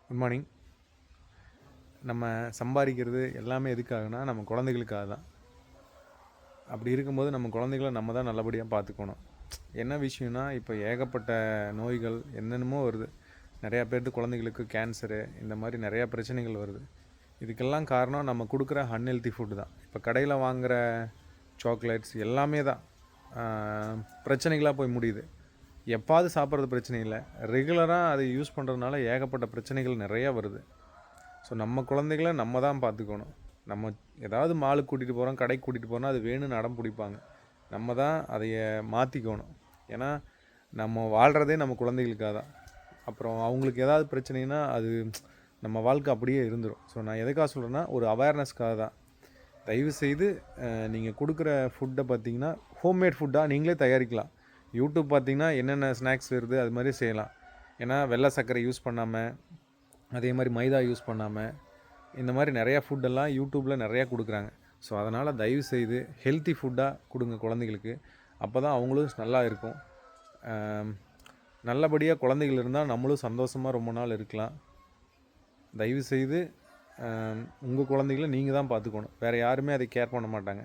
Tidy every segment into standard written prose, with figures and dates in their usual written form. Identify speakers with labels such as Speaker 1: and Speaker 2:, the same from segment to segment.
Speaker 1: Good morning. நம்ம சம்பாதிக்கிறது எல்லாமே எதுக்காகனா நம்ம குழந்தைகளுக்காக தான். அப்படி இருக்கும்போது நம்ம குழந்தைகள நம்ம தான் நல்லபடியாக பார்த்துக்கணும். என்ன விஷயம்னா, இப்போ ஏகப்பட்ட நோய்கள் என்னென்னமோ வருது. நிறையா பேர்த்துக்கு குழந்தைகளுக்கு கேன்சரு, இந்த மாதிரி நிறையா பிரச்சனைகள் வருது. இதுக்கெல்லாம் காரணம் நம்ம கொடுக்குற அன்ஹெல்தி ஃபுட்டு தான். இப்போ கடையில் வாங்குகிற சாக்லேட்ஸ் எல்லாமே தான் பிரச்சனைகளாக போய் முடியுது. எப்பாவது சாப்பிட்றது பிரச்சனை இல்லை, ரெகுலராக அதை யூஸ் பண்ணுறதுனால ஏகப்பட்ட பிரச்சனைகள் நிறையா வருது. ஸோ நம்ம குழந்தைகள நம்ம தான் பார்த்துக்கணும். நம்ம ஏதாவது மாலுக்கு கூட்டிகிட்டு போகிறோம், கடைக்கு கூட்டிகிட்டு போனால் அது வேணும்னு அடம் பிடிப்பாங்க. நம்ம தான் அதைய மாற்றிக்கணும். ஏன்னா நம்ம வாழ்கிறதே நம்ம குழந்தைகளுக்காக தான். அப்புறம் அவங்களுக்கு ஏதாவது பிரச்சனைனா அது நம்ம வாழ்க்கை அப்படியே இருந்துடும். ஸோ நான் எதுக்காக சொல்கிறேன்னா, ஒரு அவேர்னஸ்க்காக தான். தயவுசெய்து நீங்கள் கொடுக்குற ஃபுட்டை பார்த்தீங்கன்னா ஹோம்மேட் ஃபுட்டாக நீங்களே தயாரிக்கலாம். யூடியூப் பார்த்தீங்கன்னா என்னென்ன ஸ்நாக்ஸ் வருது அது மாதிரி செய்யலாம். ஏன்னா வெள்ளை சர்க்கரை யூஸ் பண்ணாமல், அதே மாதிரி மைதா யூஸ் பண்ணாமல், இந்த மாதிரி நிறையா ஃபுட்டெல்லாம் யூடியூப்பில் நிறையா கொடுக்குறாங்க. ஸோ அதனால் தயவுசெய்து ஹெல்த்தி ஃபுட்டாக கொடுங்க குழந்தைகளுக்கு. அப்போ தான் அவங்களும் நல்லா இருக்கும். நல்லபடியாக குழந்தைகள் இருந்தால் நம்மளும் சந்தோஷமாக ரொம்ப நாள் இருக்கலாம். தயவுசெய்து உங்கள் குழந்தைகளை நீங்கள் தான் பார்த்துக்கணும். வேறு யாருமே அதை கேர் பண்ண மாட்டாங்க.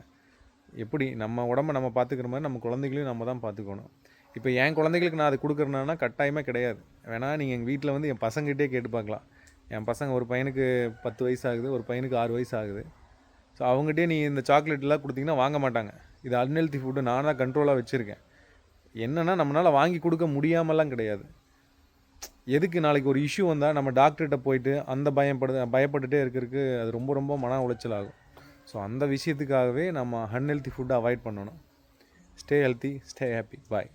Speaker 1: எப்படி நம்ம உடம்பை நம்ம பார்த்துக்கிற மாதிரி நம்ம குழந்தைகளையும் நம்ம தான் பார்த்துக்கணும். இப்போ என் குழந்தைகளுக்கு நான் அதை கொடுக்குறேன்னா கட்டாயமாக கிடையாது. வேணால் நீங்கள் எங்கள் வீட்டில் வந்து என் பசங்ககிட்டே கேட்டு பார்க்கலாம். என் பசங்க ஒரு பையனுக்கு 10 வயசு ஆகுது, ஒரு பையனுக்கு 6 வயசு ஆகுது. ஸோ அவங்ககிட்டே நீ இந்த சாக்லேட்லாம் கொடுத்தீங்கன்னா வாங்க மாட்டாங்க. இது அன்ஹெல்தி ஃபுட்டு நான் தான் கண்ட்ரோலாக வச்சுருக்கேன். என்னென்னா நம்மளால் வாங்கி கொடுக்க முடியாமலாம் கிடையாது. எதுக்கு நாளைக்கு ஒரு இஷ்யூ வந்தால் நம்ம டாக்டர்கிட்ட போயிட்டு அந்த பயப்பட்டுகிட்டே இருக்கிறதுக்கு அது ரொம்ப ரொம்ப மன உளைச்சல் ஆகும். ஸோ அந்த விஷயத்துக்காகவே நம்ம அன்ஹெல்தி ஃபுட்டை அவாய்ட் பண்ணணும். Stay healthy, stay happy. பாய்.